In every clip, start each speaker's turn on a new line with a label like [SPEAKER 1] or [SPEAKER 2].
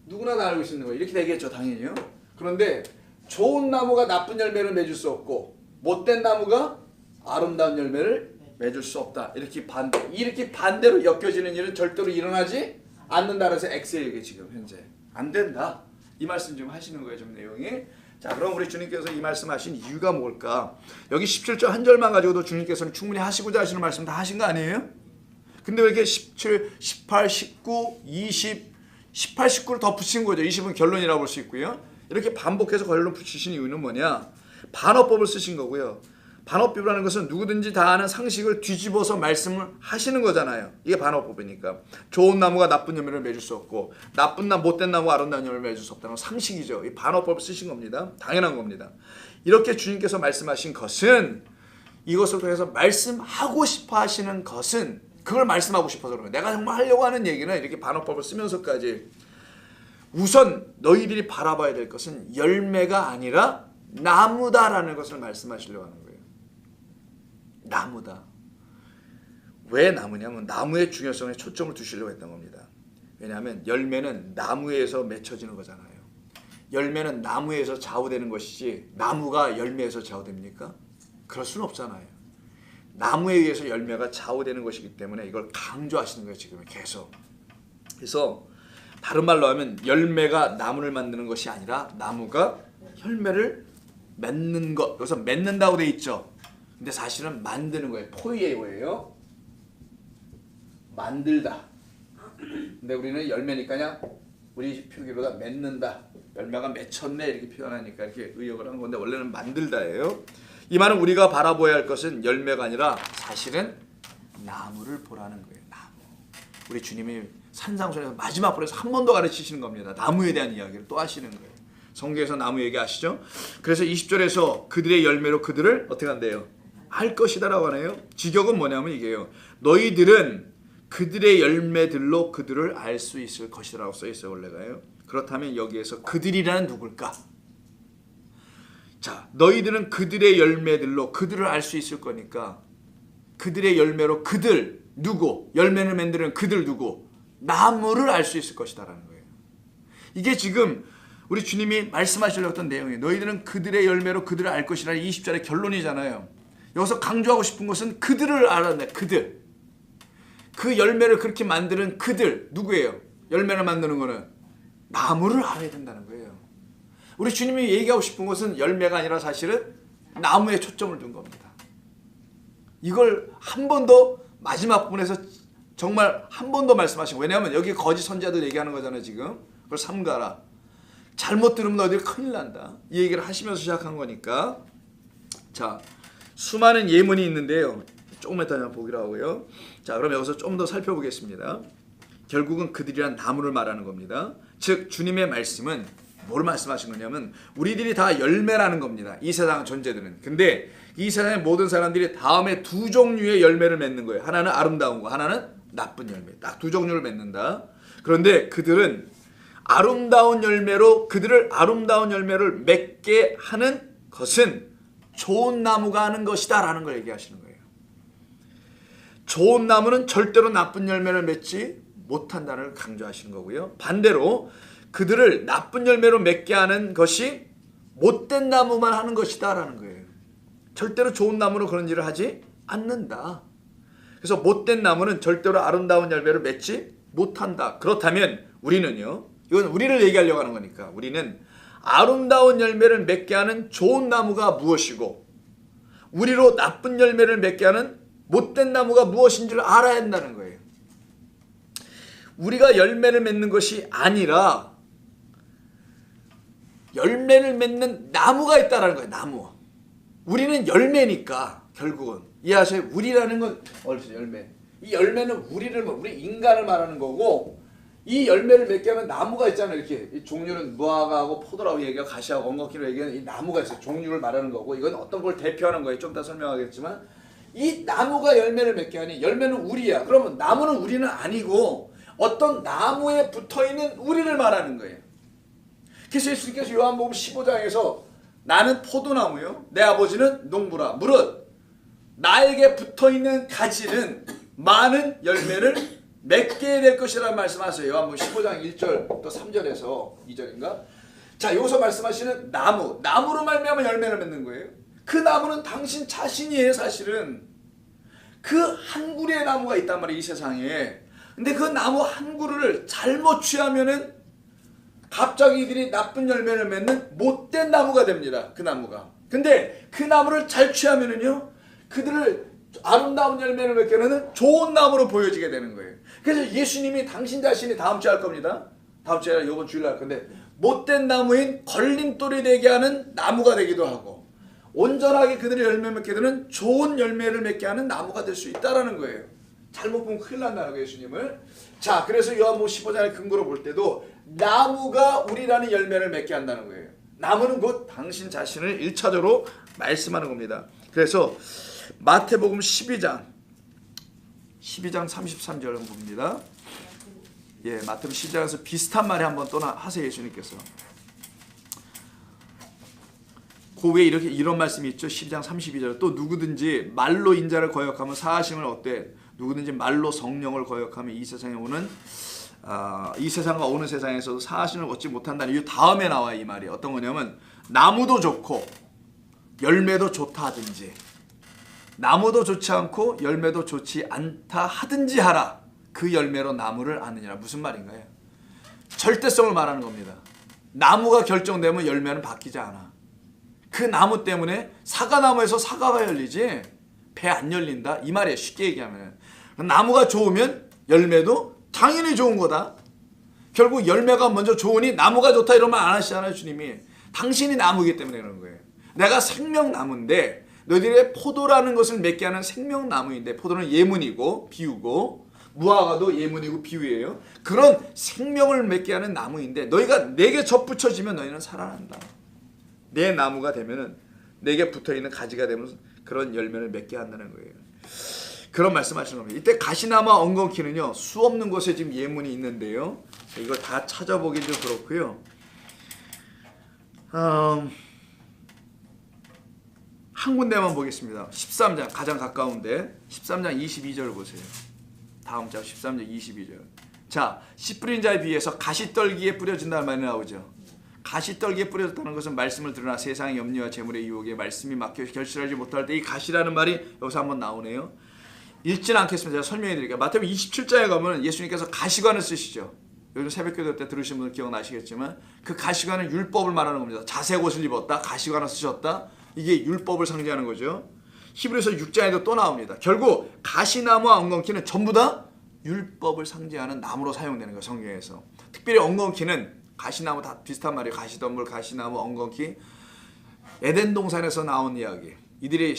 [SPEAKER 1] 누구나 다 알고 있는 거예요. 이렇게 되겠죠, 당연히요. 그런데 좋은 나무가 나쁜 열매를 맺을 수 없고 못된 나무가 아름다운 열매를 맺을 수 없다. 이렇게 반대로 엮여지는 일은 절대로 일어나지 않는다. 그래서 X에게 지금 현재 안 된다. 이 말씀 좀 하시는 거예요, 좀 내용이. 자, 그럼 우리 주님께서 이 말씀하신 이유가 뭘까? 여기 17절 한 절만 가지고도 주님께서는 충분히 하시고자 하시는 말씀 다 하신 거 아니에요? 근데 왜 이렇게 17, 18, 19, 20, 18, 19를 더 붙인 거죠. 20은 결론이라고 볼 수 있고요. 이렇게 반복해서 결론 붙이신 이유는 뭐냐? 반어법을 쓰신 거고요. 반어법이라는 것은 누구든지 다 아는 상식을 뒤집어서 말씀을 하시는 거잖아요. 이게 반어법이니까. 좋은 나무가 나쁜 열매를 맺을 수 없고 나쁜 나무, 못된 나무가 아름다운 열매를 맺을 수 없다는 상식이죠. 이 반어법을 쓰신 겁니다. 당연한 겁니다. 이렇게 주님께서 말씀하신 것은 이것을 통해서 말씀하고 싶어 하시는 것은 그걸 말씀하고 싶어서 그런 거예요. 내가 정말 하려고 하는 얘기는 이렇게 반어법을 쓰면서까지 우선 너희들이 바라봐야 될 것은 열매가 아니라 나무다라는 것을 말씀하시려고 하는 거예요. 나무다. 왜 나무냐면 나무의 중요성에 초점을 두시려고 했던 겁니다. 왜냐하면 열매는 나무에서 맺혀지는 거잖아요. 열매는 나무에서 좌우되는 것이지 나무가 열매에서 좌우됩니까? 그럴 수는 없잖아요. 나무에 의해서 열매가 좌우되는 것이기 때문에 이걸 강조하시는 거예요. 지금 계속. 그래서 다른 말로 하면 열매가 나무를 만드는 것이 아니라 나무가 열매를 맺는 것. 여기서 맺는다고 돼 있죠. 근데 사실은 만드는 거예요. 포이에오예요. 만들다. 근데 우리는 열매니까요. 우리 표기보다 맺는다. 열매가 맺혔네 이렇게 표현하니까 이렇게 의역을 한 건데 원래는 만들다예요. 이 말은 우리가 바라보아야 할 것은 열매가 아니라 사실은 나무를 보라는 거예요. 나무. 우리 주님이 산상수훈에서 마지막 부분에서 한 번 더 가르치시는 겁니다. 나무에 대한 이야기를 또 하시는 거예요. 성경에서 나무 얘기하시죠. 그래서 20절에서 그들의 열매로 그들을 어떻게 한대요? 알 것이다라고 하네요. 직역은 뭐냐면 이게요. 너희들은 그들의 열매들로 그들을 알 수 있을 것이라고 써 있어요. 원래가요. 그렇다면 여기에서 그들이라는 누굴까? 자, 너희들은 그들의 열매들로 그들을 알 수 있을 거니까 그들의 열매로 그들 누구? 열매를 만드는 그들 누구? 나무를 알 수 있을 것이다라는 거예요. 이게 지금 우리 주님이 말씀하시려고 했던 내용이에요. 너희들은 그들의 열매로 그들을 알 것이라는 20절의 결론이잖아요. 여기서 강조하고 싶은 것은 그들을 알아내. 그들. 그 열매를 그렇게 만드는 그들 누구예요? 열매를 만드는 거는 나무를 알아야 된다는 거예요. 우리 주님이 얘기하고 싶은 것은 열매가 아니라 사실은 나무에 초점을 둔 겁니다. 이걸 한 번 더 마지막 부분에서 정말 한 번 더 말씀하시고, 왜냐하면 여기 거짓 선지자들 얘기하는 거잖아요. 지금 그걸 삼가라. 잘못 들으면 너희들 큰일 난다. 이 얘기를 하시면서 시작한 거니까. 자, 수많은 예문이 있는데요. 조금 이따 보기로 하고요. 자, 그럼 여기서 좀 더 살펴보겠습니다. 결국은 그들이란 나무를 말하는 겁니다. 즉 주님의 말씀은 뭘 말씀하신 거냐면 우리들이 다 열매라는 겁니다. 이 세상 존재들은. 근데 이 세상의 모든 사람들이 다음에 두 종류의 열매를 맺는 거예요. 하나는 아름다운 거, 하나는 나쁜 열매. 딱 두 종류를 맺는다. 그런데 그들은 아름다운 열매로 그들을 아름다운 열매를 맺게 하는 것은 좋은 나무가 하는 것이다 라는 걸 얘기하시는 거예요. 좋은 나무는 절대로 나쁜 열매를 맺지 못한다는 걸 강조하시는 거고요. 반대로 그들을 나쁜 열매로 맺게 하는 것이 못된 나무만 하는 것이다 라는 거예요. 절대로 좋은 나무로 그런 일을 하지 않는다. 그래서 못된 나무는 절대로 아름다운 열매를 맺지 못한다. 그렇다면 우리는요, 이건 우리를 얘기하려고 하는 거니까, 우리는 아름다운 열매를 맺게 하는 좋은 나무가 무엇이고 우리로 나쁜 열매를 맺게 하는 못된 나무가 무엇인지를 알아야 한다는 거예요. 우리가 열매를 맺는 것이 아니라 열매를 맺는 나무가 있다는 거예요. 나무. 우리는 열매니까 결국은 이해하세요? 우리라는 건 열매. 이 열매는 우리 인간을 말하는 거고, 이 열매를 맺게 하면 나무가 있잖아요. 이렇게 이 종류는 무화과하고 포도라고 얘기하고 가시하고 엉겅퀴로 얘기하는 이 나무가 있어요. 종류를 말하는 거고, 이건 어떤 걸 대표하는 거예요. 좀 이따 설명하겠지만 이 나무가 열매를 맺게 하니 열매는 우리야. 그러면 나무는 우리는 아니고 어떤 나무에 붙어있는 우리를 말하는 거예요. 그래서 예수님께서 요한복음 15장에서 나는 포도나무요 내 아버지는 농부라. 무릇 나에게 붙어있는 가지는 많은 열매를 맺게 될 것이라는 말씀하세요. 요한복음 15장 1절 또 3절에서 2절인가? 자, 여기서 말씀하시는 나무로 말미암아 열매를 맺는 거예요. 그 나무는 당신 자신이에요. 사실은 그 한 그루의 나무가 있단 말이에요, 이 세상에. 근데 그 나무 한 그루를 잘못 취하면은 갑자기 이들이 나쁜 열매를 맺는 못된 나무가 됩니다. 그 나무가. 근데 그 나무를 잘 취하면은요, 그들을 아름다운 열매를 맺게 하는 좋은 나무로 보여지게 되는 거예요. 그래서 예수님이 당신 자신이 다음 주에 할 겁니다. 다음 주에 아니라 이번 주일날 할 건데, 못된 나무인 걸림돌이 되게 하는 나무가 되기도 하고, 온전하게 그들의 열매 맺게 되는 좋은 열매를 맺게 하는 나무가 될 수 있다라는 거예요. 잘못 보면 큰일 난다는 거예요, 예수님을. 자, 그래서 요한복음 15장의 근거로 볼 때도 나무가 우리라는 열매를 맺게 한다는 거예요. 나무는 곧 당신 자신을 1차적으로 말씀하는 겁니다. 그래서 마태복음 12장 33절을 봅니다. 예, 마태복음 12장에서 비슷한 말이 한번 또 하세요, 예수님께서. 그 위에 이런 말씀이 있죠. 12장 32절. 또 누구든지 말로 인자를 거역하면 사하심을 얻되 누구든지 말로 성령을 거역하면 이 세상과 오는 세상에서도 사하심을 얻지 못한다는 이유 다음에 나와요. 이 말이 어떤 거냐면, 나무도 좋고 열매도 좋다 하든지, 나무도 좋지 않고 열매도 좋지 않다 하든지 하라. 그 열매로 나무를 아느니라. 무슨 말인가요? 절대성을 말하는 겁니다. 나무가 결정되면 열매는 바뀌지 않아. 그 나무 때문에 사과나무에서 사과가 열리지 배 안 열린다, 이 말이에요. 쉽게 얘기하면 나무가 좋으면 열매도 당연히 좋은 거다. 결국 열매가 먼저 좋으니 나무가 좋다 이런 말 안 하시잖아요, 주님이. 당신이 나무이기 때문에 그런 거예요. 내가 생명나무인데 너희들의 포도라는 것을 맺게 하는 생명나무인데, 포도는 예문이고 비유고 무화과도 예문이고 비유예요. 그런 생명을 맺게 하는 나무인데 너희가 내게 접붙여지면 너희는 살아난다. 내 나무가 되면은 내게 붙어있는 가지가 되면 그런 열매를 맺게 한다는 거예요. 그런 말씀하시는 겁니다. 이때 가시나무와 엉겅퀴는요, 수 없는 곳에 지금 예문이 있는데요, 이걸 다 찾아보기 좀 그렇고요. 한 군데만 보겠습니다. 13장 가장 가까운데 13장 22절 보세요. 다음 장 13장 22절. 자, 씨 뿌린 자에 비해서 가시떨기에 뿌려진다는 말이 나오죠. 가시떨기에 뿌려졌다는 것은 말씀을 들으나 세상의 염려와 재물의 유혹에 말씀이 막혀 결실하지 못할 때 이 가시라는 말이 여기서 한번 나오네요. 읽지는 않겠습니다. 제가 설명해 드릴게요. 마태복음 27장에 가면 예수님께서 가시관을 쓰시죠. 요즘 새벽기도 때 들으신 분들 기억나시겠지만 그 가시관은 율법을 말하는 겁니다. 자색 옷을 입었다, 가시관을 쓰셨다, 이게 율법을 상징하는 거죠. 히브리서 6장에도 또 나옵니다. 결국 가시나무와 엉겅퀴는 전부 다 율법을 상징하는 나무로 사용되는 거예요, 성경에서. 특별히 엉겅퀴는 가시나무 다 비슷한 말이에요. 가시덤불, 가시나무, 엉겅퀴. 에덴 동산에서 나온 이야기. 이들이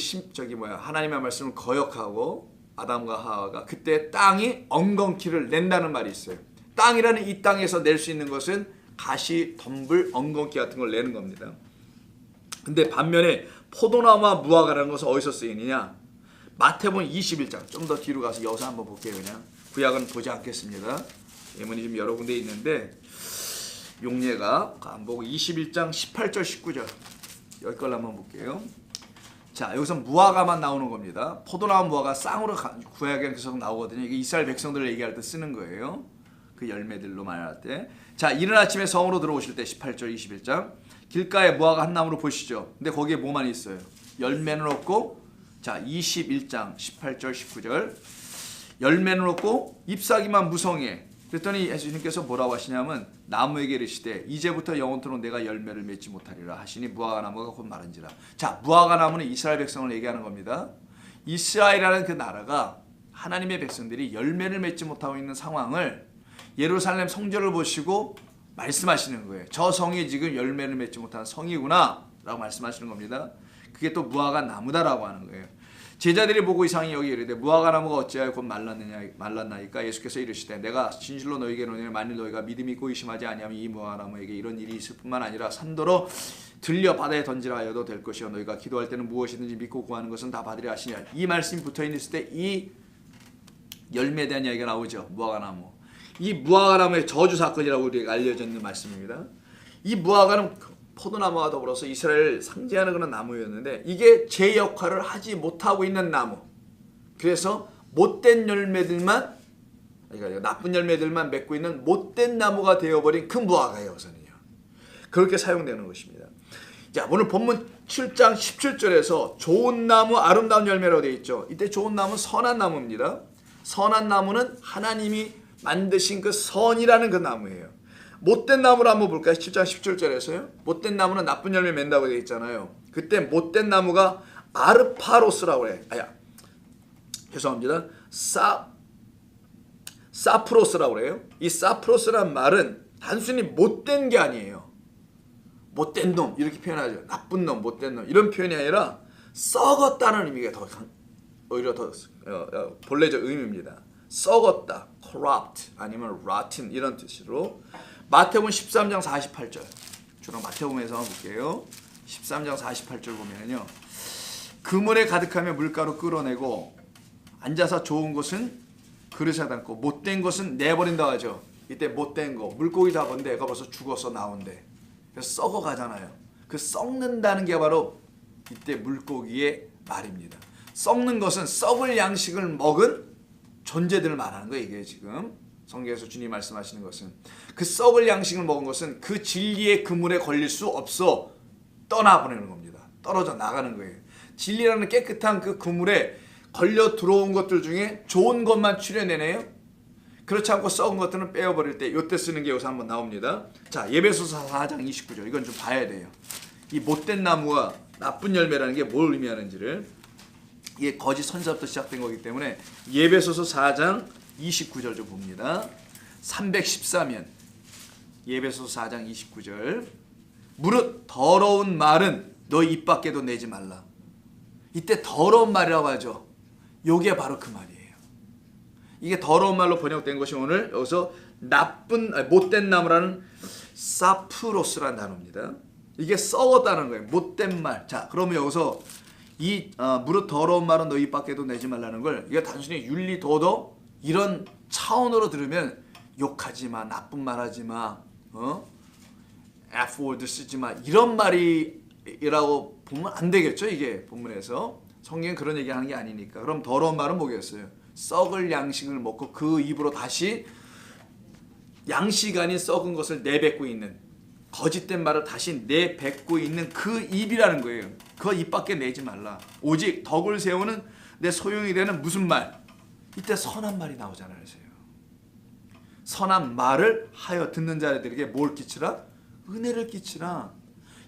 [SPEAKER 1] 하나님의 말씀을 거역하고 아담과 하와가 그때 땅이 엉겅퀴를 낸다는 말이 있어요. 땅이라는 이 땅에서 낼 수 있는 것은 가시, 덤불, 엉겅퀴 같은 걸 내는 겁니다. 근데 반면에 포도나무와 무화과라는 것은 어디서 쓰이느냐? 마태복음 21장, 좀 더 뒤로 가서 여기서 한번 볼게요. 그냥 구약은 보지 않겠습니다. 예문이 좀 여러 군데 있는데 용례가 안 보고 21장 18절 19절 여기 걸 한번 볼게요. 자, 여기서 무화과만 나오는 겁니다. 포도나무 무화과 쌍으로 구약에는 계속 나오거든요. 이게 이스라엘 백성들을 얘기할 때 쓰는 거예요. 그 열매들로 말할 때. 자, 이른 아침에 성으로 들어오실 때 18절 21장 길가에 무화과 한 나무로 보시죠. 근데 거기에 뭐만 있어요? 열매는 없고, 자 21장 18절 19절 열매는 없고 잎사귀만 무성해. 그랬더니 예수님께서 뭐라고 하시냐면 나무에게 이르시되 이제부터 영원토록 내가 열매를 맺지 못하리라 하시니 무화과 나무가 곧 마른지라. 자, 무화과 나무는 이스라엘 백성을 얘기하는 겁니다. 이스라엘이라는 그 나라가 하나님의 백성들이 열매를 맺지 못하고 있는 상황을 예루살렘 성전을 보시고 말씀하시는 거예요. 저 성이 지금 열매를 맺지 못하는 성이구나 라고 말씀하시는 겁니다. 그게 또 무화과 나무다라고 하는 거예요. 제자들이 보고 이상히 여기 이르되 무화과 나무가 어찌하여 곧 말랐나이까. 예수께서 이르시되 내가 진실로 너희에게 이르노니 만일 너희가 믿음이 있고 의심하지 아니하면 이 무화과 나무에게 이런 일이 있을 뿐만 아니라 산도로 들려 바다에 던지라 하여도 될 것이요 너희가 기도할 때는 무엇이든지 믿고 구하는 것은 다 받으리라 하시니라. 이 말씀이 붙어있을 때 이 열매에 대한 이야기가 나오죠. 무화과 나무. 이 무화과 나무의 저주 사건이라고 우리에게 알려져 있는 말씀입니다. 이 무화과는 포도나무와 더불어서 이스라엘을 상징하는 그런 나무였는데 이게 제 역할을 하지 못하고 있는 나무. 그래서 못된 열매들만 그러니까 나쁜 열매들만 맺고 있는 못된 나무가 되어버린 그 무화과예요. 우선은요. 그렇게 사용되는 것입니다. 자, 오늘 본문 7장 17절에서 좋은 나무 아름다운 열매라고 되어 있죠. 이때 좋은 나무는 선한 나무입니다. 선한 나무는 하나님이 만드신 그 선이라는 그 나무예요. 못된 나무를 한번 볼까요? 7장 17절에서요. 못된 나무는 나쁜 열매 맺는다고 되어 있잖아요. 그때 못된 나무가 아르파로스라고 그래. 죄송합니다. 사프로스라고 그래요. 이 사프로스란 말은 단순히 못된 게 아니에요. 못된 놈 이렇게 표현하죠. 나쁜 놈, 못된 놈 이런 표현이 아니라 썩었다는 의미가 오히려 더 본래적 의미입니다. 썩었다, corrupt 아니면 rotten 이런 뜻으로 마태복음 13장 48절 주로 마태복음에서 한번 볼게요. 13장 48절 보면요. 그물에 가득하며 물가로 끌어내고 앉아서 좋은 것은 그릇에 담고 못된 것은 내버린다 하죠. 이때 못된 거 물고기 잡은데 애가 벌써 죽어서 나온대. 그래서 썩어가잖아요. 그 썩는다는 게 바로 이때 물고기의 말입니다. 썩는 것은 썩을 양식을 먹은 존재들을 말하는 거예요. 이게 지금 성경에서 주님 말씀하시는 것은 그 썩을 양식을 먹은 것은 그 진리의 그물에 걸릴 수 없어 떠나보내는 겁니다. 떨어져 나가는 거예요. 진리라는 깨끗한 그 그물에 걸려 들어온 것들 중에 좋은 것만 추려내네요. 그렇지 않고 썩은 것들은 빼어버릴 때 이때 쓰는 게 여기서 한번 나옵니다. 자, 에베소서 4장 29절 이건 좀 봐야 돼요. 이 못된 나무와 나쁜 열매라는 게 뭘 의미하는지를 이게 거짓 선지자부터 시작된 거기 때문에 에베소서 4장 29절 좀 봅니다. 314면 에베소서 4장 29절 무릇 더러운 말은 너 입 밖에도 내지 말라. 이때 더러운 말이라고 하죠. 요게 바로 그 말이에요. 이게 더러운 말로 번역된 것이 오늘 여기서 못된 나무라는 사프로스라는 단어입니다. 이게 썩었다는 거예요. 못된 말. 자, 그러면 여기서 이 무릇 더러운 말은 너희 밖에도 내지 말라는 걸 이게 단순히 윤리 도덕 이런 차원으로 들으면 욕하지 마, 나쁜 말 하지 마, F-word 쓰지 마 이런 말이라고 보면 안 되겠죠. 이게 본문에서 성경은 그런 얘기하는 게 아니니까. 그럼 더러운 말은 뭐겠어요? 썩을 양식을 먹고 그 입으로 다시 양식 아닌 썩은 것을 내뱉고 있는 거짓된 말을 다시 내뱉고 있는 그 입이라는 거예요. 그 입 밖에 내지 말라. 오직 덕을 세우는 내 소용이 되는 무슨 말? 이때 선한 말이 나오잖아요. 선한 말을 하여 듣는 자들에게 뭘 끼치라? 은혜를 끼치라.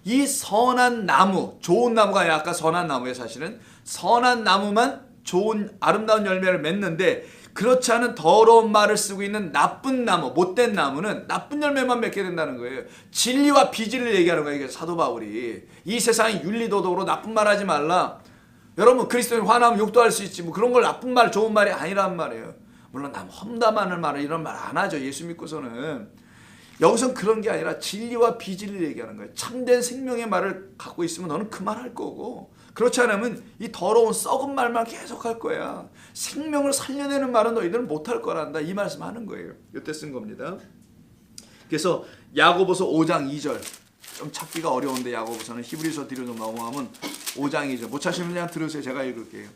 [SPEAKER 1] 이 선한 나무, 좋은 나무가 아까 선한 나무에 사실은 선한 나무만 좋은 아름다운 열매를 맺는데 그렇지 않은 더러운 말을 쓰고 있는 나쁜 나무, 못된 나무는 나쁜 열매만 맺게 된다는 거예요. 진리와 비진리를 얘기하는 거예요. 이게 사도 바울이. 이 세상이 윤리도덕으로 나쁜 말 하지 말라. 여러분 그리스도인 화나면 욕도 할 수 있지 뭐 그런 걸 나쁜 말 좋은 말이 아니란 말이에요. 물론 남 험담하는 말을 이런 말 안 하죠. 예수 믿고서는. 여기선 그런 게 아니라 진리와 비진리를 얘기하는 거예요. 참된 생명의 말을 갖고 있으면 너는 그 말 할 거고 그렇지 않으면 이 더러운 썩은 말만 계속 할 거야. 생명을 살려내는 말은 너희들은 못할 거란다. 이 말씀하는 거예요. 이때 쓴 겁니다. 그래서 야고보서 5장 2절 좀 찾기가 어려운데 야고보서는 히브리서 뒤로 좀 넘어가면 5장 2절 못 찾으면 그냥 들으세요. 제가 읽을게요.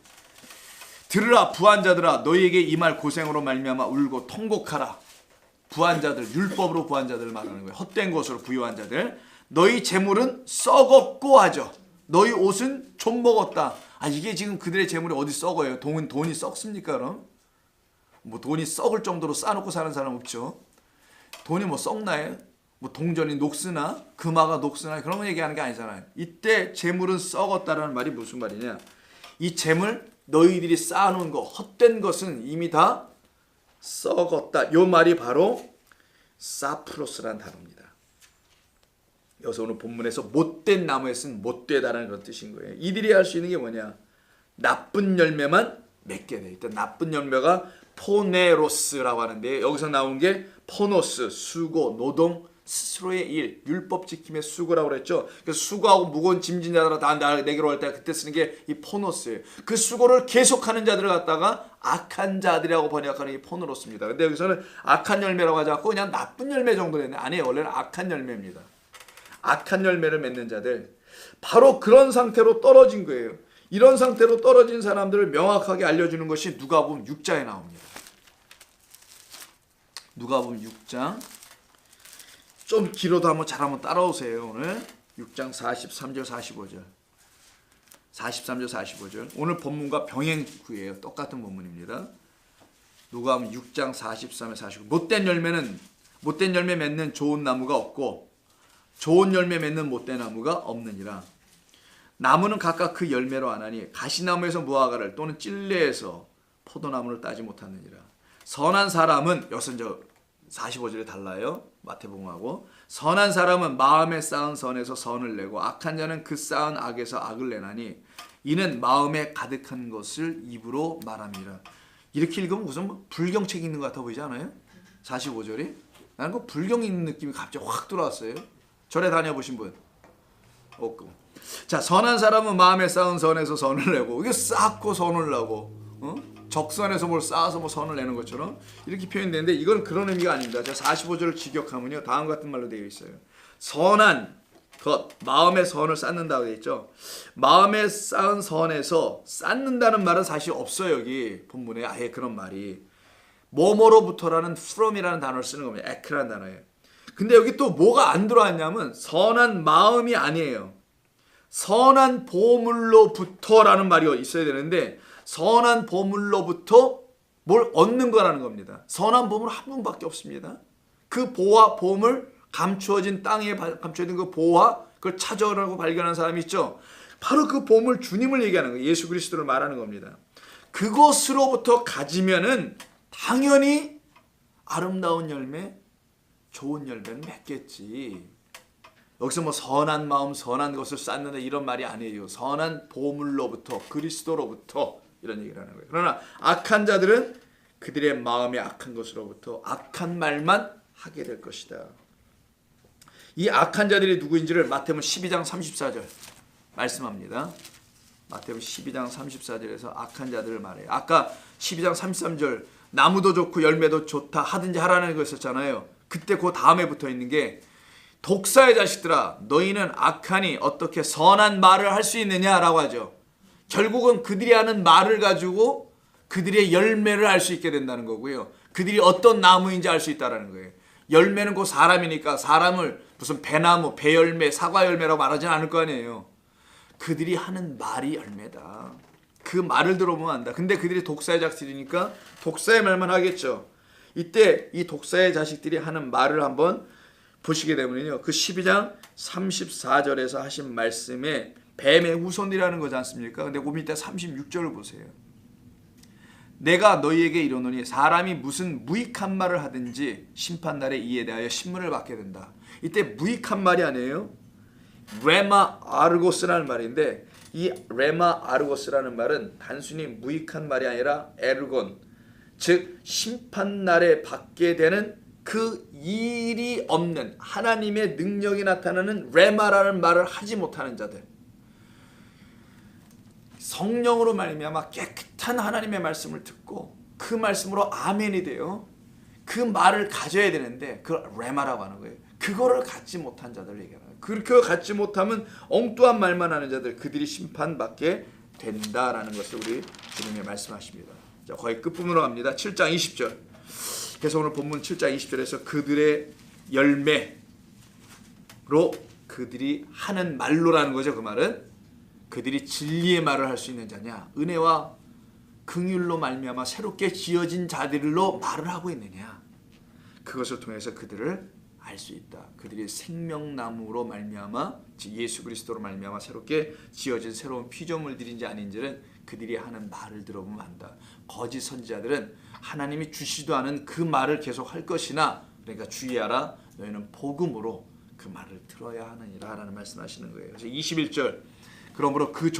[SPEAKER 1] 들으라 부한자들아 너희에게 이 말 고생으로 말미암아 울고 통곡하라. 부한자들 율법으로 부한자들 말하는 거예요. 헛된 것으로 부유한 자들 너희 재물은 썩었고 하죠. 너희 옷은 좀 먹었다. 이게 지금 그들의 재물이 어디 썩어요? 돈이 썩습니까 그럼? 뭐 돈이 썩을 정도로 싸놓고 사는 사람 없죠. 돈이 뭐 썩나요? 뭐 동전이 녹쓰나 금화가 녹쓰나 그런 거 얘기하는 게 아니잖아요. 이때 재물은 썩었다라는 말이 무슨 말이냐? 이 재물 너희들이 쌓아놓은 거 헛된 것은 이미 다 썩었다. 요 말이 바로 사프로스라는 단어입니다. 여기서 오늘 본문에서 못된 나무에 쓴 못되다라는 그런 뜻인 거예요. 이들이 할 수 있는 게 뭐냐? 나쁜 열매만 맺게 돼. 일단 나쁜 열매가 포네로스라고 하는데 여기서 나온 게 포노스, 수고, 노동, 스스로의 일, 율법 지킴의 수고라고 그랬죠. 그래서 수고하고 무거운 짐진 자들아 다 내게로 올 때 그때 쓰는 게 이 포노스예요. 그 수고를 계속하는 자들을 갖다가 악한 자들이라고 번역하는 이 포노로스입니다. 근데 여기서는 악한 열매라고 하지 않고 그냥 나쁜 열매 정도 되네. 아니에요. 원래는 악한 열매입니다. 악한 열매를 맺는 자들 바로 그런 상태로 떨어진 거예요. 이런 상태로 떨어진 사람들을 명확하게 알려주는 것이 누가복음 6장에 나옵니다. 누가복음 6장 좀 길어도 한번 따라오세요. 오늘 6장 43절 45절 43절 45절 오늘 본문과 병행구예요. 똑같은 본문입니다. 누가복음 6장 43에 49 못된 열매 맺는 좋은 나무가 없고 좋은 열매 맺는 못된 나무가 없느니라. 나무는 각각 그 열매로 아나니 가시나무에서 무화과를 또는 찔레에서 포도나무를 따지 못하느니라. 선한 사람은 여기서 45절에 달라요. 마태복음하고 선한 사람은 마음에 쌓은 선에서 선을 내고 악한 자는 그 쌓은 악에서 악을 내나니 이는 마음에 가득한 것을 입으로 말함이라. 이렇게 읽으면 무슨 불경책 읽는 것 같아 보이지 않아요? 45절이 나는 그 불경 읽는 느낌이 갑자기 확 들어왔어요. 절에 다녀보신 분 없고. 자, 선한 사람은 마음에 쌓은 선에서 선을 내고 이게 쌓고 선을 내고 적선에서 뭘 쌓아서 뭐 선을 내는 것처럼 이렇게 표현되는데 이건 그런 의미가 아닙니다. 자, 45절을 직역하면요 다음 같은 말로 되어 있어요. 선한 것, 마음에 선을 쌓는다고 되어 있죠. 마음에 쌓은 선에서 쌓는다는 말은 사실 없어요. 여기 본문에 아예 그런 말이. 뭐뭐로부터라는 from이라는 단어를 쓰는 겁니다. ac라는 단어예요. 근데 여기 또 뭐가 안 들어왔냐면 선한 마음이 아니에요. 선한 보물로부터라는 말이 있어야 되는데 선한 보물로부터 뭘 얻는 거라는 겁니다. 선한 보물 한 분밖에 없습니다. 그 보화, 보물, 감추어진 땅에 감추어진 그 보화, 그걸 찾아오라고 발견한 사람이 있죠. 바로 그 보물 주님을 얘기하는 거예요. 예수 그리스도를 말하는 겁니다. 그것으로부터 가지면은 당연히 아름다운 열매, 좋은 열매는 맺겠지. 여기서 뭐 선한 마음, 선한 것을 쌓는다 이런 말이 아니에요. 선한 보물로부터, 그리스도로부터 이런 얘기를 하는 거예요. 그러나 악한 자들은 그들의 마음에 악한 것으로부터 악한 말만 하게 될 것이다. 이 악한 자들이 누구인지를 마태복음 12장 34절 말씀합니다. 마태복음 12장 34절에서 악한 자들을 말해요. 아까 12장 33절 나무도 좋고 열매도 좋다 하든지 하라는 거 있었잖아요. 그때 그 다음에 붙어 있는 게 독사의 자식들아 너희는 악하니 어떻게 선한 말을 할 수 있느냐라고 하죠. 결국은 그들이 하는 말을 가지고 그들의 열매를 알 수 있게 된다는 거고요. 그들이 어떤 나무인지 알 수 있다는 거예요. 열매는 곧 사람이니까 사람을 무슨 배나무, 배열매, 사과열매라고 말하지 않을 거 아니에요. 그들이 하는 말이 열매다. 그 말을 들어보면 안다. 근데 그들이 독사의 자식들이니까 독사의 말만 하겠죠. 이때 이 독사의 자식들이 하는 말을 한번 보시게 되면요. 그 12장 34절에서 하신 말씀에 뱀의 후손이라는 거지 않습니까? 근데 그 밑에 36절을 보세요. 내가 너희에게 이르노니 사람이 무슨 무익한 말을 하든지 심판날에 이에 대하여 신문을 받게 된다. 이때 무익한 말이 아니에요. 레마 아르고스라는 말인데 이 레마 아르고스라는 말은 단순히 무익한 말이 아니라 에르곤, 즉 심판날에 받게 되는 그 일이 없는 하나님의 능력이 나타나는 레마라는 말을 하지 못하는 자들, 성령으로 말미암아 깨끗한 하나님의 말씀을 듣고 그 말씀으로 아멘이 돼요. 그 말을 가져야 되는데 그걸 레마라고 하는 거예요. 그거를 갖지 못한 자들을 얘기하는 거예요. 그렇게 갖지 못하면 엉뚱한 말만 하는 자들, 그들이 심판받게 된다라는 것을 우리 주님이 말씀하십니다. 자, 거의 끝부분으로 갑니다. 7장 20절. 그래서 오늘 본문 7장 20절에서 그들의 열매로 그들이 하는 말로라는 거죠. 그 말은 그들이 진리의 말을 할 수 있는 자냐, 은혜와 긍휼로 말미암아 새롭게 지어진 자들로 말을 하고 있느냐, 그것을 통해서 그들을 알 수 있다. 그들이 생명나무로 말미암아 예수 그리스도로 말미암아 새롭게 지어진 새로운 피조물들인지 아닌지는 그들이 하는 말을 들어보면 안다. 거짓 선지자들은 하나님이 주시도 않은 그 말을 계속 할 것이나, 그러니까 주의하라, 너희는 복음으로 그 말을 들어야 하느니라 라는 말씀하시는 거예요. 그래서 21절, 그러므로 그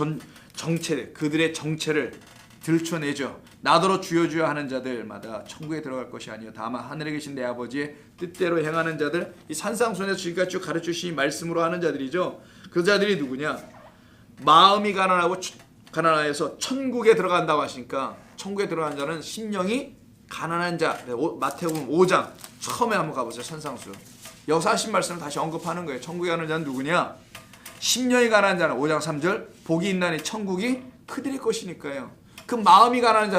[SPEAKER 1] 정체, 그들의 정체를 들춰내죠. 나더러 주여 주여 하는 자들마다 천국에 들어갈 것이 아니요 다만 하늘에 계신 내 아버지의 뜻대로 행하는 자들, 이 산상순에서 지금까지 쭉 가르쳐주신 말씀으로 하는 자들이죠. 그 자들이 누구냐? 마음이 가난하여서 천국에 들어간다고 하시니까 천국에 들어간 자는 심령이 가난한 자. 마태복음 5장 처음에 한번 가보세요. 산상수. 여기서 하신 말씀을 다시 언급하는 거예요. 천국에 가는 자는 누구냐? 심령이 가난한 자는 5장 3절 복이 있나니 천국이 그들의 것이니까요. 그 마음이 가난한 자